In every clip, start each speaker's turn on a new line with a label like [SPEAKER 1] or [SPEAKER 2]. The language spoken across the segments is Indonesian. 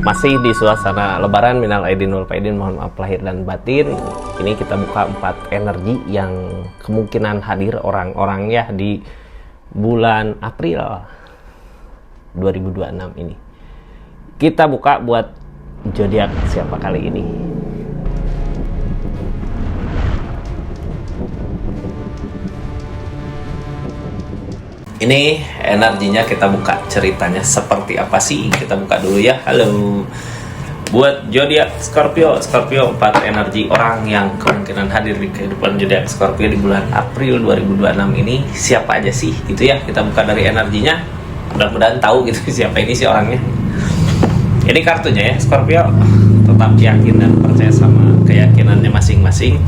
[SPEAKER 1] Masih di suasana lebaran, minal aidin wal faidin, mohon maaf lahir dan batin. Ini kita buka 4 energi yang kemungkinan hadir orang-orang ya di bulan April 2026 ini. Kita buka buat zodiak siapa kali ini. Ini energinya, kita buka ceritanya seperti apa sih. Kita buka dulu ya. Halo. Buat zodiak Scorpio, 4 energi orang yang kemungkinan hadir di kehidupan zodiak Scorpio di bulan April 2026 ini siapa aja sih? Gitu ya. Kita buka dari energinya. Mudah-mudahan tahu gitu siapa ini sih orangnya. Ini kartunya ya, Scorpio. Tetap yakin dan percaya sama keyakinannya masing-masing.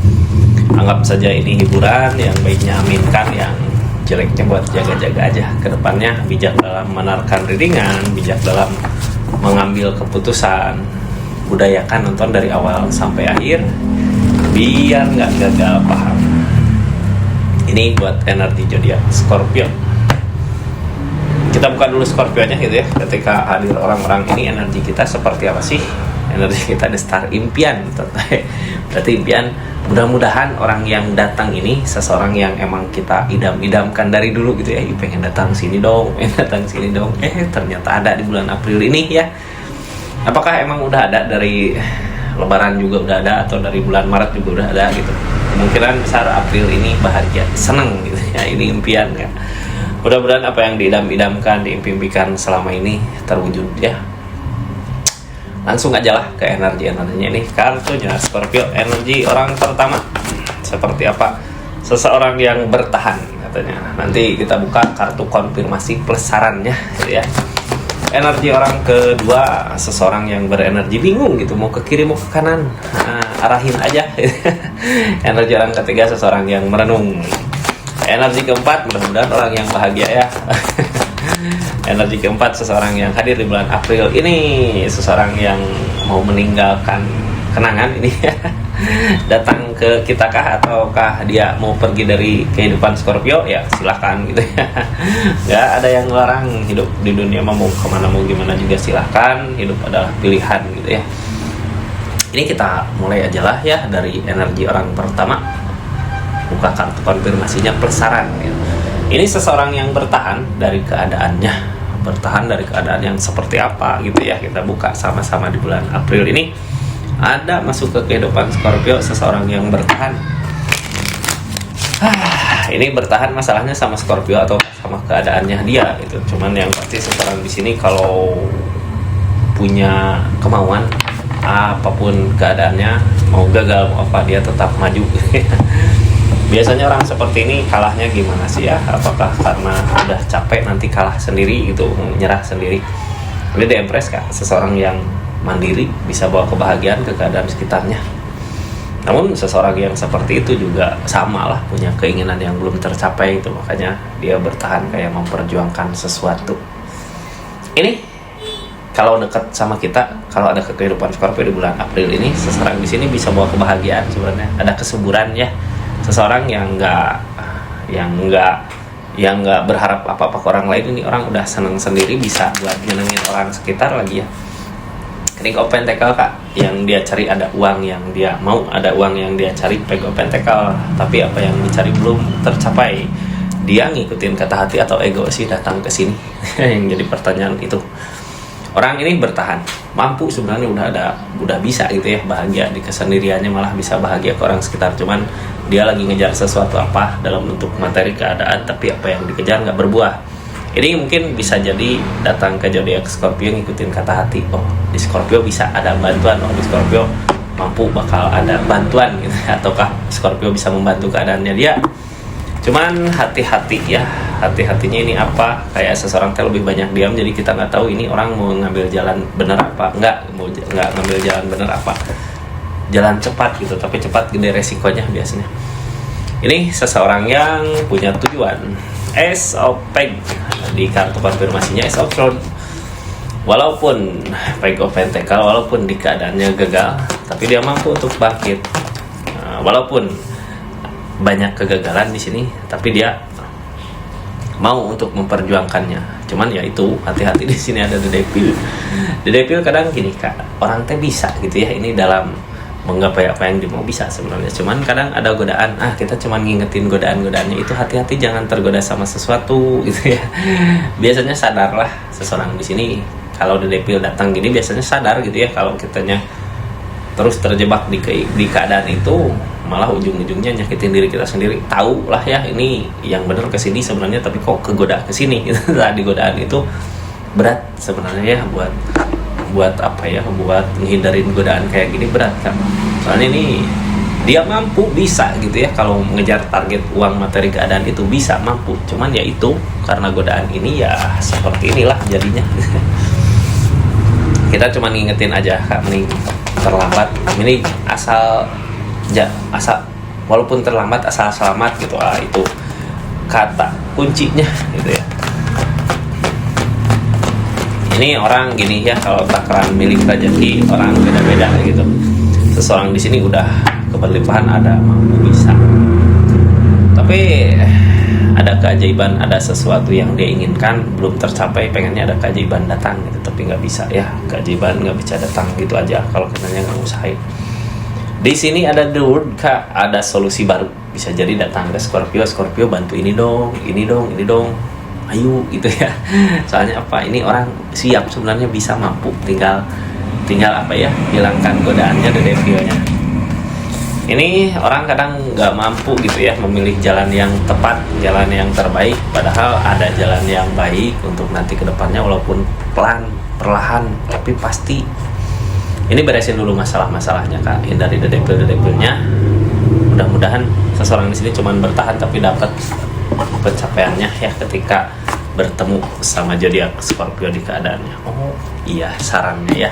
[SPEAKER 1] Anggap saja ini hiburan, yang baiknya aminkan, yang jeleknya buat jaga-jaga aja ke depannya. Bijak dalam menawarkan readingan, bijak dalam mengambil keputusan. Budayakan nonton dari awal sampai akhir biar nggak gagal paham. Ini buat energi zodiak Scorpio. Kita buka dulu Scorpio-nya gitu ya. Ketika hadir orang-orang ini, energi kita seperti apa sih? Energi kita ada star impian. Berarti impian, mudah-mudahan orang yang datang ini seseorang yang emang kita idam-idamkan dari dulu gitu ya. Pengen datang sini dong, pengen datang sini dong. Ternyata ada di bulan April ini ya. Apakah emang udah ada dari Lebaran juga udah ada, atau dari bulan Maret juga udah ada gitu? Kemungkinan besar April ini bahagia, seneng gitu ya. Ini impian ya. Mudah-mudahan apa yang diidam-idamkan, diimpikan selama ini terwujud ya. Langsung aja lah ke energi-energinya nih. Kartunya Scorpio, energi orang pertama seperti apa? Seseorang yang bertahan katanya. Nanti kita buka kartu konfirmasi plus sarannya gitu ya. Energi orang kedua, seseorang yang berenergi bingung gitu, mau ke kiri mau ke kanan, arahin aja. Energi orang ketiga, seseorang yang merenung. Energi keempat, mudah-mudahan orang yang bahagia ya. Energi keempat, seseorang yang hadir di bulan April ini, seseorang yang mau meninggalkan kenangan ini datang ke kita kah, ataukah dia mau pergi dari kehidupan Scorpio? Ya silahkan gitu ya. Gak ada yang larang, hidup di dunia mau kemana mau gimana juga silahkan. Hidup adalah pilihan gitu ya. Ini kita mulai aja lah ya dari energi orang pertama. Buka kartu konfirmasinya plus saran gitu. Ini seseorang yang bertahan dari keadaannya, bertahan dari keadaan yang seperti apa gitu ya. Kita buka sama-sama di bulan April ini. Ada masuk ke kehidupan Scorpio seseorang yang bertahan. Ini bertahan masalahnya sama Scorpio atau sama keadaannya dia gitu. Cuman yang pasti seseorang di sini kalau punya kemauan, apapun keadaannya, mau gagal mau apa, dia tetap maju. Biasanya orang seperti ini kalahnya gimana sih ya? Apakah karena udah capek nanti kalah sendiri gitu, menyerah sendiri? Ini The Empress kak, seseorang yang mandiri, bisa bawa kebahagiaan ke keadaan sekitarnya. Namun seseorang yang seperti itu juga sama lah, punya keinginan yang belum tercapai itu, makanya dia bertahan kayak memperjuangkan sesuatu. Ini kalau dekat sama kita, kalau ada kehidupan Scorpio di bulan April ini, seseorang di sini bisa bawa kebahagiaan sebenarnya, ada kesuburan ya. Seseorang yang nggak berharap apa-apa ke orang lain, ini orang udah seneng sendiri, bisa buat nyenengin orang sekitar lagi ya. King of Pentacle kak, yang dia cari ada uang, yang dia mau ada uang yang dia cari, King of Pentacle. Tapi apa yang dicari belum tercapai, dia ngikutin kata hati atau ego sih datang ke sini. Yang jadi pertanyaan itu. Orang ini bertahan, mampu sebenarnya, udah bisa gitu ya, bahagia di kesendiriannya, malah bisa bahagia ke orang sekitar. Cuman dia lagi ngejar sesuatu apa dalam bentuk materi keadaan, tapi apa yang dikejar nggak berbuah. Ini mungkin bisa jadi datang ke zodiak Scorpio ngikutin kata hati. Oh di Scorpio bisa ada bantuan, oh di Scorpio mampu bakal ada bantuan gitu. Ataukah Scorpio bisa membantu keadaannya dia. Cuman hati-hati ya, hati-hatinya ini apa, kayak seseorang lebih banyak diam, jadi kita nggak tahu ini orang mau ngambil jalan bener apa, nggak ngambil jalan bener apa, jalan cepat gitu, tapi cepat gede resikonya biasanya. Ini seseorang yang punya tujuan. Ace of Peg di kartu konfirmasinya, Ace of Throne. Walaupun Peg of Pentacle, walaupun di keadaannya gagal, tapi dia mampu untuk bangkit. Walaupun banyak kegagalan di sini, tapi dia mau untuk memperjuangkannya. Cuman ya itu, hati-hati, di sini ada The Devil. The Devil kadang gini kak, orang teh bisa gitu ya, ini dalam menggapai apa yang dia mau bisa sebenarnya. Cuman kadang ada godaan, kita cuman ngingetin godaan-godaannya itu, hati-hati jangan tergoda sama sesuatu gitu ya. Biasanya sadarlah seseorang di sini kalau The Devil datang gini, biasanya sadar gitu ya kalau kitanya terus terjebak di keadaan itu, malah ujung-ujungnya nyakitin diri kita sendiri. Tahu lah ya ini yang benar kesini sebenarnya, tapi kok kegoda kesini gitu. Tadi godaan itu berat sebenarnya ya, buat apa ya, buat menghindarin godaan kayak gini berat kan. Soalnya ini dia mampu, bisa gitu ya, kalau mengejar target uang, materi, keadaan itu bisa, mampu. Cuman ya itu karena godaan ini ya seperti inilah jadinya. Kita cuma ngingetin aja kak, mending terlambat ini asal walaupun terlambat asal selamat gitu. Itu kata kuncinya gitu ya. Ini orang gini ya, kalau takaran milik rezeki orang beda-beda gitu. Seseorang di sini udah keberlimpahan, ada, mampu, bisa. Tapi ada keajaiban, ada sesuatu yang dia inginkan belum tercapai, pengennya ada keajaiban datang gitu, tapi nggak bisa ya, keajaiban nggak bisa datang gitu aja kalau kitanya nggak usahain. Di sini ada the word kak, ada solusi baru bisa jadi datang ke Scorpio bantu ini dong, ayo gitu ya. Soalnya apa, ini orang siap sebenarnya, bisa, mampu, tinggal apa ya, hilangkan godaannya, the devilnya. Ini orang kadang nggak mampu gitu ya memilih jalan yang tepat, jalan yang terbaik, padahal ada jalan yang baik untuk nanti kedepannya, walaupun pelan, perlahan, tapi pasti. Ini beresin dulu masalah-masalahnya kak, hindari the devilnya. Mudah-mudahan seseorang di sini cuma bertahan tapi dapat pencapaiannya ya ketika bertemu sama zodiak Scorpio di keadaannya. Oh iya, sarannya ya,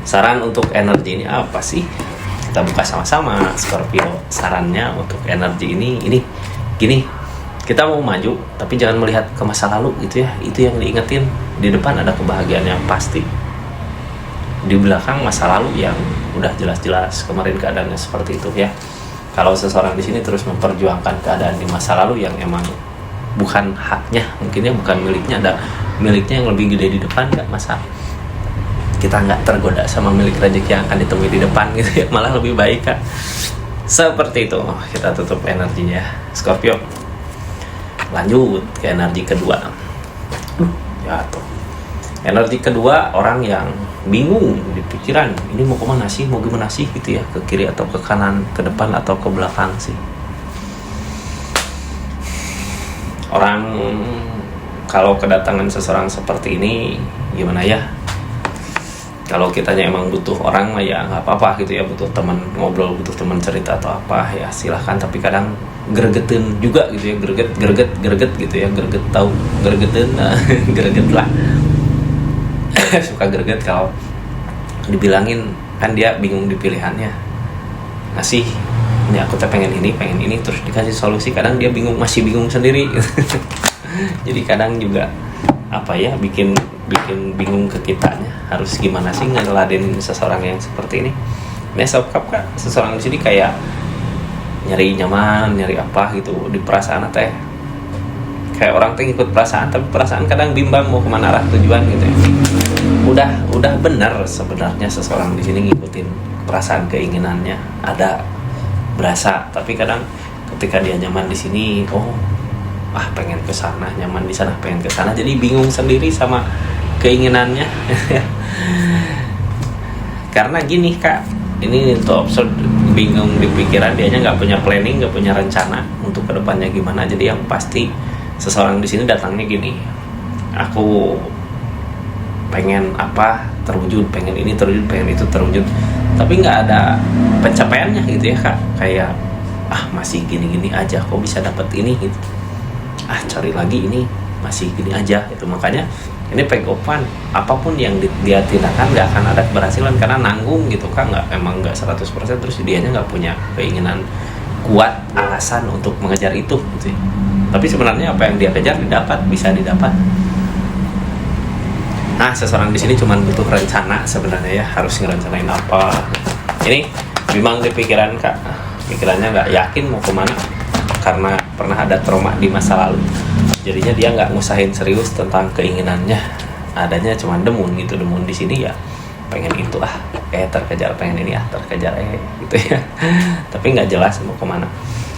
[SPEAKER 1] saran untuk energi ini apa sih? Kita buka sama-sama. Scorpio, sarannya untuk energi ini gini, kita mau maju tapi jangan melihat ke masa lalu gitu ya, itu yang diingetin. Di depan ada kebahagiaan yang pasti, di belakang masa lalu yang udah jelas-jelas kemarin keadaannya seperti itu ya. Kalau seseorang di sini terus memperjuangkan keadaan di masa lalu yang emang bukan haknya, mungkinnya bukan miliknya, ada miliknya yang lebih gede di depan, nggak masalah. Kita nggak tergoda sama milik rezeki yang akan ditemui di depan gitu ya, malah lebih baik kan. Seperti itu. Kita tutup energinya Scorpio. Lanjut ke energi kedua. Jatuh. Energi kedua, orang yang bingung di pikiran, ini mau kemana sih, mau gimana sih gitu ya, ke kiri atau ke kanan, ke depan atau ke belakang sih. Orang kalau kedatangan seseorang seperti ini gimana ya, kalau kitanya emang butuh orang ya nggak apa-apa gitu ya, butuh teman ngobrol, butuh teman cerita atau apa ya silahkan. Tapi kadang gregetin juga gitu ya, greget gitu ya, greget, tahu gregetin, greget lah. Suka greget kalau dibilangin, kan dia bingung di pilihannya, ngasih ini aku pengen ini terus dikasih solusi, kadang dia masih bingung sendiri. Jadi kadang juga apa ya, bikin bingung ke kitanya, harus gimana sih ngeladenin seseorang yang seperti ini. Ini sob kap kak, seseorang di sini kayak nyari nyaman, nyari apa gitu di perasaan teh, kayak orang teh ikut perasaan, tapi perasaan kadang bimbang mau kemana arah tujuan gitu ya. Udah benar sebenarnya seseorang di sini ngikutin perasaan keinginannya, ada berasa, tapi kadang ketika dia nyaman di sini, pengen ke sana, nyaman di sana, pengen ke sana, jadi bingung sendiri sama keinginannya. Karena gini kak, ini untuk absurd, bingung di pikiran, dianya nggak punya planning, nggak punya rencana untuk kedepannya gimana. Jadi yang pasti seseorang di sini datangnya gini, aku pengen apa terwujud, pengen ini terwujud, pengen itu terwujud, tapi nggak ada pencapaiannya gitu ya kak. Kayak masih gini-gini aja, kok bisa dapat ini gitu, cari lagi ini masih gini aja gitu. Makanya ini pegopan, apapun yang dia tindakan nggak akan ada keberhasilan karena nanggung gitu kan, emang nggak 100%, terus dianya nggak punya keinginan kuat, alasan untuk mengejar itu gitu ya. Tapi sebenarnya apa yang dia kejar bisa didapat. Nah, seseorang di sini cuma butuh rencana sebenarnya ya, harus ngerencanain apa. Ini bimbang di pikiran kak, pikirannya nggak yakin mau kemana karena pernah ada trauma di masa lalu. Jadinya dia nggak ngusahain serius tentang keinginannya, adanya cuma demun gitu. Demun di sini ya pengen itu terkejar, pengen ini terkejar gitu ya. Tapi nggak jelas mau kemana.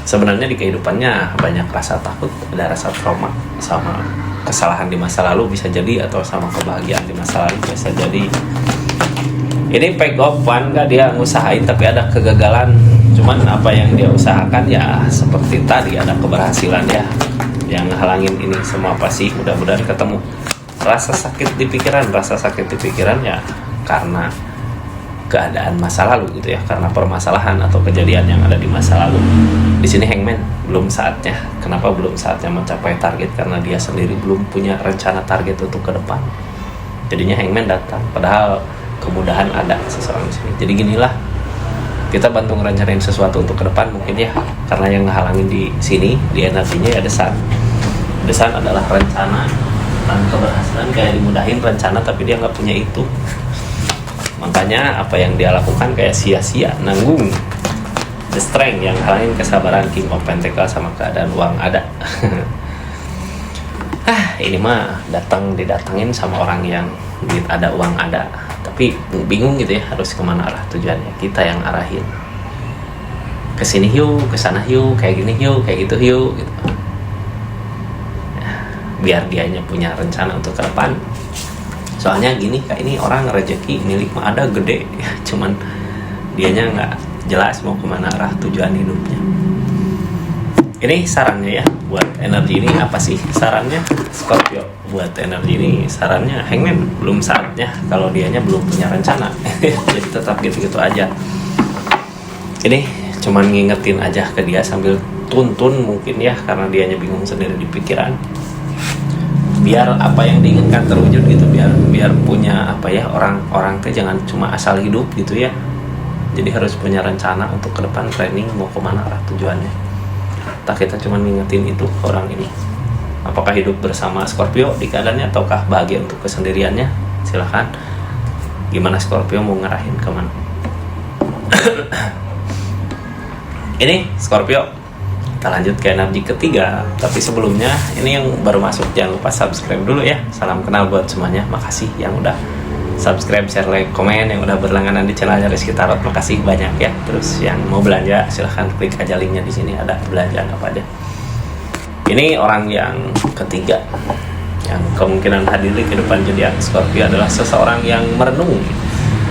[SPEAKER 1] Sebenarnya di kehidupannya banyak rasa takut, ada rasa trauma, sama kesalahan di masa lalu bisa jadi, atau sama kebahagiaan di masa lalu bisa jadi. Ini peg off one, nggak dia ngusahain tapi ada kegagalan. Cuman apa yang dia usahakan ya seperti tadi, ada keberhasilan ya. Yang halangin ini semua apa sih? Mudah-mudahan ketemu. Rasa sakit di pikiran ya karena keadaan masa lalu gitu ya, karena permasalahan atau kejadian yang ada di masa lalu. Di sini Hangman belum saatnya. Kenapa belum saatnya mencapai target? Karena dia sendiri belum punya rencana target untuk ke depan. Jadinya Hangman datang, padahal kemudahan ada seseorang di sini. Jadi ginilah, kita bantu ngerencanain sesuatu untuk ke depan mungkin ya, karena yang ngehalangin di sini di energinya ya desan. Desan adalah rencana dan keberhasilan, kayak dimudahin rencana tapi dia nggak punya itu. Makanya apa yang dia lakukan kayak sia-sia, nanggung. The Strength yang halangin kesabaran, King of Pentacle sama keadaan uang ada. Ini mah didatangin sama orang yang duit ada, uang ada, tapi bingung gitu ya harus kemana arah tujuannya. Kita yang arahin, kesini yuk, kesana yuk, kayak gini yuk, kayak gitu yuk gitu. Biar dianya punya rencana untuk ke depan. Soalnya gini, kayak ini orang rezeki milik mah ada gede, cuman dianya nggak jelas mau kemana arah tujuan hidupnya. Ini sarannya ya buat energi ini apa sih sarannya Scorpio? Buat energi ini sarannya Hangman belum saatnya kalau dianya belum punya rencana. Jadi tetap gitu-gitu aja. Ini cuman ngingetin aja ke dia sambil tuntun mungkin ya, karena dianya bingung sendiri di pikiran. Biar apa yang diinginkan terwujud gitu, biar punya apa ya, orang teh jangan cuma asal hidup gitu ya. Jadi harus punya rencana untuk ke depan, planning mau kemana arah tujuannya. Tak kita cuma ngingetin itu ke orang ini. Apakah hidup bersama Scorpio di keadaannya ataukah bahagia untuk kesendiriannya? Silahkan. Gimana Scorpio mau ngarahin kemana? Ini Scorpio. Kita lanjut ke energi ketiga, tapi sebelumnya ini yang baru masuk jangan lupa subscribe dulu ya. Salam kenal buat semuanya, makasih yang udah subscribe, share, like, komen, yang udah berlangganan di channelnya Rizky Tarot, makasih banyak ya. Terus yang mau belanja silahkan klik aja linknya di sini, ada belanjaan apa aja. Ini orang yang ketiga yang kemungkinan hadir di kehidupan zodiak Scorpio adalah seseorang yang merenung,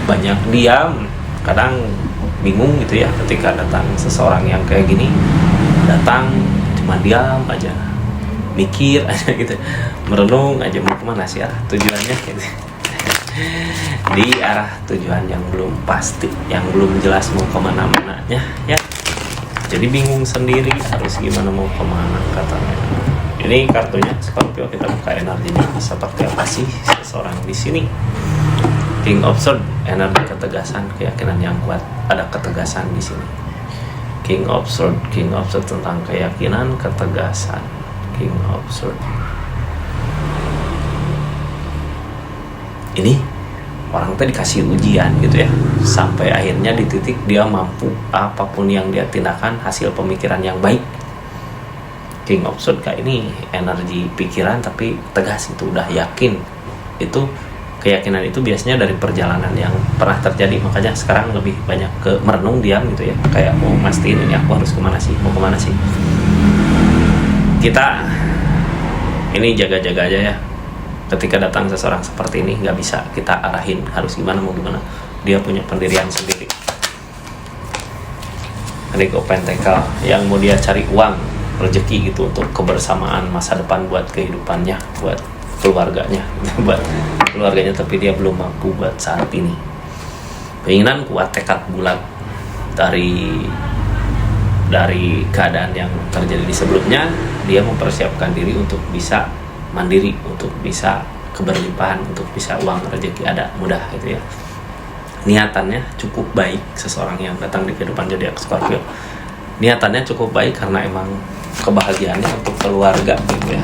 [SPEAKER 1] banyak diam, kadang bingung gitu ya ketika datang seseorang yang kayak gini. Datang cuma diam aja, mikir aja gitu, merenung aja mau kemana sih arah tujuannya gitu. Di arah tujuan yang belum pasti, yang belum jelas mau kemana-mananya ya. Jadi bingung sendiri harus gimana mau kemana katanya. Ini kartunya Scorpio, kita buka energinya seperti apa sih seseorang di sini. King of Swords, energi ketegasan, keyakinan yang kuat, ada ketegasan di sini. King of Swords tentang keyakinan, ketegasan. King of Swords. Ini orang tuh dikasih ujian gitu ya, sampai akhirnya di titik dia mampu apapun yang dia tindakan, hasil pemikiran yang baik. King of Swords kayak ini energi pikiran tapi tegas, itu udah yakin. Itu keyakinan itu biasanya dari perjalanan yang pernah terjadi, makanya sekarang lebih banyak ke merenung, diam gitu ya, kayak mau mastiin ini aku harus kemana sih, mau kemana sih. Kita ini jaga-jaga aja ya, ketika datang seseorang seperti ini nggak bisa kita arahin harus gimana mau gimana, dia punya pendirian sendiri. King of Pentacle yang mau dia cari uang, rezeki gitu untuk kebersamaan masa depan, buat kehidupannya, buat keluarganya, buat keluarganya, tapi dia belum mampu buat saat ini. Keinginan kuat, tekad bulat dari keadaan yang terjadi di sebelumnya. Dia mempersiapkan diri untuk bisa mandiri, untuk bisa keberlimpahan, untuk bisa uang rezeki ada mudah gitu ya. Niatannya cukup baik seseorang yang datang di kehidupan zodiak Scorpio. Niatannya cukup baik karena emang kebahagiaannya untuk keluarga gitu ya.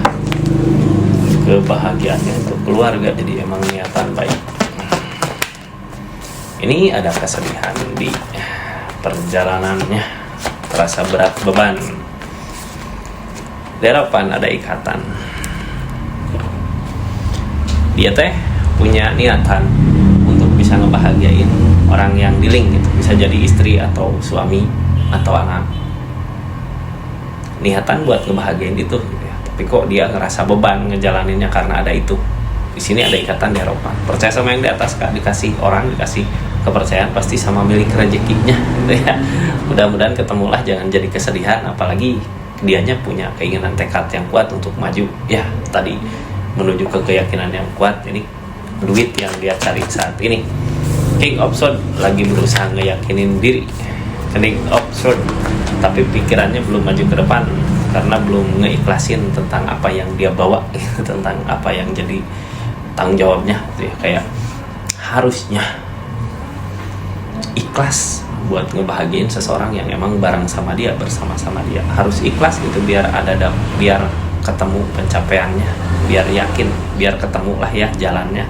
[SPEAKER 1] Kebahagiaannya untuk keluarga, jadi emang niatan baik. Ini ada kesedihan di perjalanannya, terasa berat beban. Di hadapan ada ikatan, dia teh punya niatan untuk bisa ngebahagiain orang yang di link gitu, bisa jadi istri atau suami atau anak, niatan buat ngebahagiain itu gitu ya. Tapi kok dia ngerasa beban ngejalaninnya karena ada itu. Di sini ada ikatan di Eropa. Percaya sama yang di atas, Kak, dikasih orang, dikasih kepercayaan, pasti sama milik rezekinya gitu ya. Mudah-mudahan ketemulah, jangan jadi kesedihan, apalagi dianya punya keinginan tekad yang kuat untuk maju ya, tadi menuju ke keyakinan yang kuat. Ini duit yang dia cari saat ini. King of Swords lagi berusaha ngeyakinin diri, King of Swords, tapi pikirannya belum maju ke depan karena belum ngeikhlasin tentang apa yang dia bawa tentang apa yang jadi tanggung jawabnya gitu ya. Kayak harusnya ikhlas buat ngebahagiain seseorang yang emang bareng sama dia, bersama-sama dia, harus ikhlas gitu, biar biar ketemu pencapaiannya, biar yakin, biar ketemu lah ya jalannya.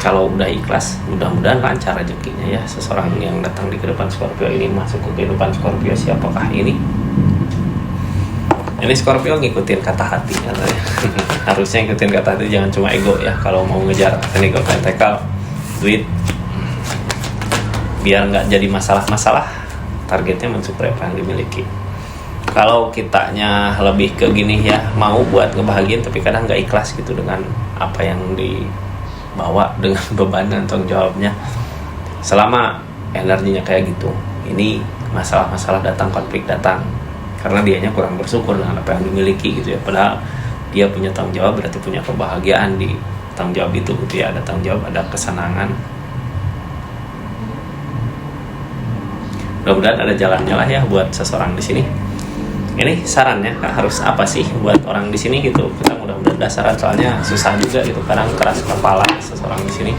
[SPEAKER 1] Kalau udah ikhlas, mudah-mudahan lancar rezekinya ya. Seseorang yang datang di kehidupan Scorpio ini masuk ke kehidupan Scorpio, siapakah ini? Ini Scorpio ngikutin kata hati katanya. Harusnya ngikutin kata hati, jangan cuma ego ya. Kalau mau ngejar ego pentakel, duit, biar nggak jadi masalah-masalah, targetnya mensyukuri apa yang dimiliki. Kalau kitanya lebih ke gini ya, mau buat ngebahagiain tapi kadang nggak ikhlas gitu dengan apa yang dibawa, dengan beban dan tanggung jawabnya. Selama energinya kayak gitu, ini masalah-masalah datang, konflik datang, karena dianya kurang bersyukur dengan apa yang dimiliki gitu ya. Padahal dia punya tanggung jawab, berarti punya kebahagiaan di tanggung jawab itu gitu ya. Ada tanggung jawab, ada kesenangan. Mudah-mudahan ada jalannya lah ya buat seseorang di sini. Ini sarannya, Kak, harus apa sih buat orang di sini gitu. Kita mudah-mudahan dasaran, soalnya susah juga gitu, kadang keras kepala seseorang di sini.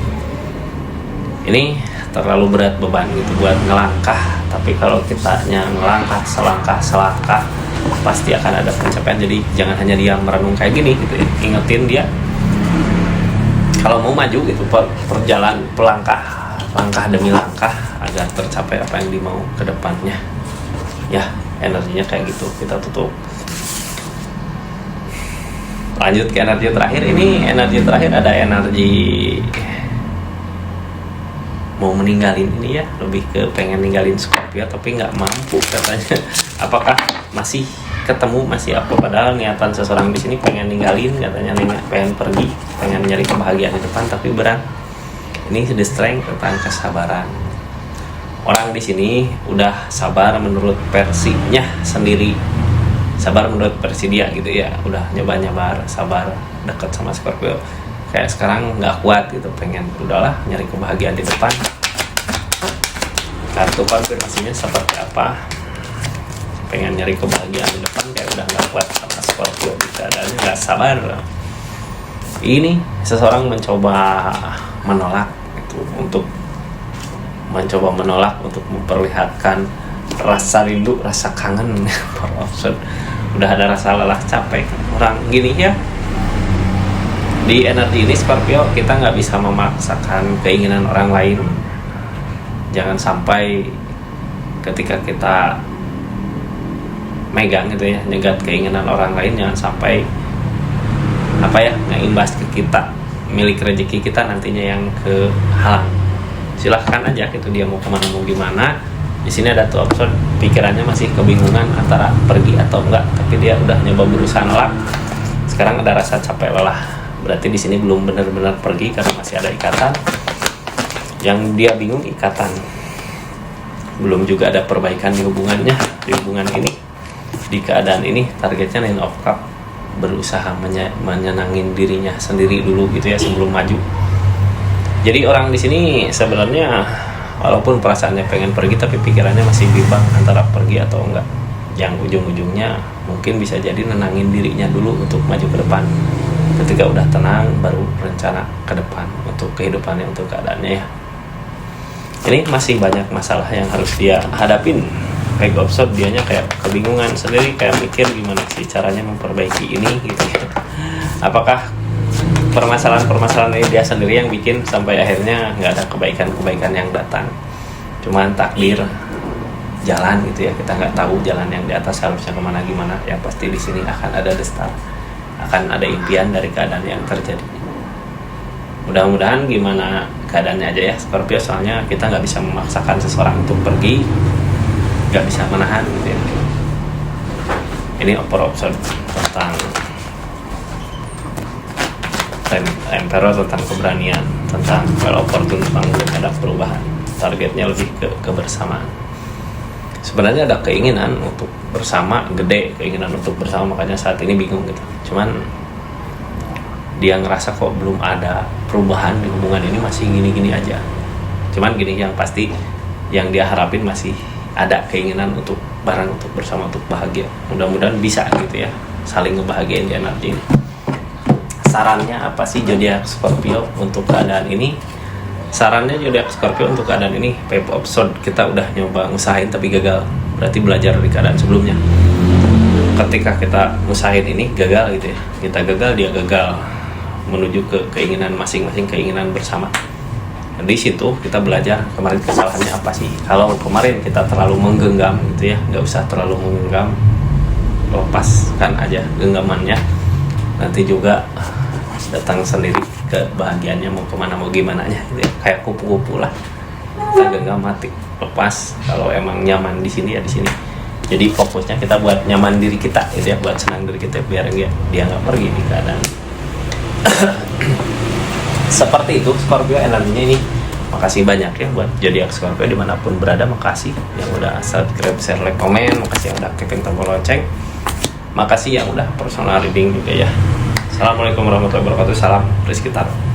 [SPEAKER 1] Ini terlalu berat beban gitu buat ngelangkah, tapi kalau kitanya ngelangkah selangkah pasti akan ada pencapaian. Jadi jangan hanya dia merenung kayak gini gitu ya. Ingetin dia kalau mau maju gitu, perjalanan langkah demi langkah agar tercapai apa yang dimau ke depannya ya. Energinya kayak gitu. Kita tutup, lanjut ke energi terakhir. Ini energi terakhir ada energi mau meninggalin ini ya, lebih ke pengen ninggalin Scorpio tapi nggak mampu katanya. Apakah masih ketemu, masih apa? Padahal niatan seseorang di sini pengen ninggalin katanya, pengen pergi, pengen nyari kebahagiaan di depan tapi berat. Ini the strength tentang kesabaran. Orang di sini udah sabar menurut versinya sendiri, sabar menurut versi dia gitu ya. Udah nyoba sabar dekat sama Scorpio. Kayak sekarang nggak kuat gitu, pengen udahlah nyari kebahagiaan di depan. Kartu konfirmasinya seperti apa? Pengen nyari kebahagiaan di depan, kayak udah nggak kuat sama Scorpio, keadaannya nggak sabar. Ini seseorang mencoba menolak itu, untuk memperlihatkan rasa rindu, rasa kangen. Udah ada rasa lelah, capek orang gini ya. Di energi ini Scorpio, kita nggak bisa memaksakan keinginan orang lain. Jangan sampai ketika kita megang gitu ya, nyegat keinginan orang lain, jangan sampai ngeimbas ke kita, milik rezeki kita nantinya yang kehalang. Silahkan aja gitu, dia mau kemana mau gimana. Di sini ada tuh option, pikirannya masih kebingungan antara pergi atau enggak, tapi dia udah nyoba berusaha nolak. Sekarang ada rasa capek lelah, berarti di sini belum benar-benar pergi karena masih ada ikatan. Yang dia bingung ikatan, belum juga ada perbaikan di hubungannya, di hubungan ini, di keadaan ini. Targetnya Nine of Cups, berusaha menyenangin dirinya sendiri dulu gitu ya sebelum maju. Jadi orang di sini sebenarnya walaupun perasaannya pengen pergi, tapi pikirannya masih bimbang antara pergi atau enggak. Yang ujung-ujungnya mungkin bisa jadi nenangin dirinya dulu untuk maju ke depan. Ketika udah tenang, baru rencana ke depan untuk kehidupannya, untuk keadaannya ya. Ini masih banyak masalah yang harus dia hadapin. Page of Swords, dianya kayak kebingungan sendiri, kayak mikir gimana sih caranya memperbaiki ini gitu ya. Apakah permasalahan-permasalahan ini dia sendiri yang bikin sampai akhirnya nggak ada kebaikan-kebaikan yang datang. Cuman takdir jalan gitu ya, kita nggak tahu jalan yang di atas harusnya kemana gimana. Yang pasti di sini akan ada the star, akan ada impian dari keadaan yang terjadi. Mudah-mudahan gimana keadaannya aja ya Scorpio, soalnya kita nggak bisa memaksakan seseorang untuk pergi, nggak bisa menahan gitu ya. Ini episode tentang Emperor, tentang keberanian, tentang well opportune, tentang ada perubahan. Targetnya lebih ke kebersamaan. Sebenarnya ada keinginan untuk bersama gede, keinginan untuk bersama, makanya saat ini bingung gitu. Cuman dia ngerasa kok belum ada perubahan di hubungan ini, masih gini-gini aja. Cuman gini, yang pasti yang dia harapin masih ada keinginan untuk bareng, untuk bersama, untuk bahagia. Mudah-mudahan bisa gitu ya, saling ngebahagiain di energi ini. Sarannya apa sih zodiak Scorpio untuk keadaan ini? Sarannya zodiak Scorpio untuk keadaan ini, episode kita udah nyoba ngusahain tapi gagal. Berarti belajar dari keadaan sebelumnya. Ketika kita ngusahain ini gagal gitu ya, kita gagal, dia gagal, menuju ke keinginan masing-masing, keinginan bersama. Di situ kita belajar kemarin kesalahannya apa sih. Kalau kemarin kita terlalu menggenggam gitu ya, nggak usah terlalu menggenggam, lepaskan aja genggamannya, nanti juga datang sendiri kebahagiaannya, mau kemana mau gimana nya gitu ya. Kayak kupu-kupu lah, kita genggam mati, lepas. Kalau emang nyaman di sini ya di sini. Jadi fokusnya kita buat nyaman diri kita gitu ya, buat senang diri kita, biar dia nggak pergi di keadaan seperti itu. Scorpio energinya ini. Makasih banyak ya buat zodiak Scorpio dimanapun berada. Makasih yang udah subscribe, share, like, komen. Makasih yang udah aktifin tombol lonceng. Makasih yang udah personal reading juga ya. Assalamualaikum warahmatullahi wabarakatuh. Salam Rizky Taro.